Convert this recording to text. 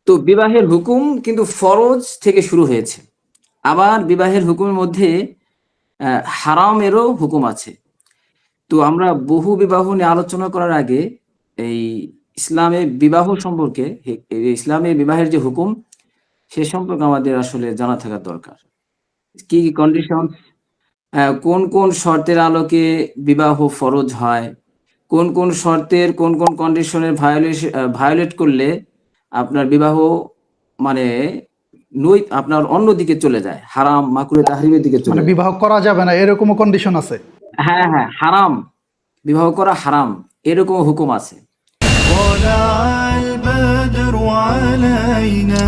তো বিবাহের হুকুম কিন্তু ফরজ থেকে শুরু হয়েছে। আবার বিবাহের হুকুমের মধ্যে হারামেরও হুকুম আছে। তো আমরা বহু বিবাহ নিয়ে আলোচনা করার আগে এই ইসলামে বিবাহ সম্পর্কে, ইসলামে বিবাহের যে হুকুম সে সম্পর্কে আমাদের আসলে জানা থাকা দরকার। কি কি কন্ডিশন, কোন কোন শর্তের আলোকে বিবাহ ফরজ হয়, কোন কোন শর্তের কোন কোন কন্ডিশনের ভায়োলেট করলে আপনার বিবাহ মানে আপনার অন্যদিকে চলে যায়, হারাম মাকুরে তাহরিমের দিকে মানে চলে যায়। বিবাহ করা যাবে না এরকমও কন্ডিশন আছে? হ্যাঁ হ্যাঁ, হারাম, বিবাহ করা হারাম, এরকম হুকুম আছে। طلع البدر علينا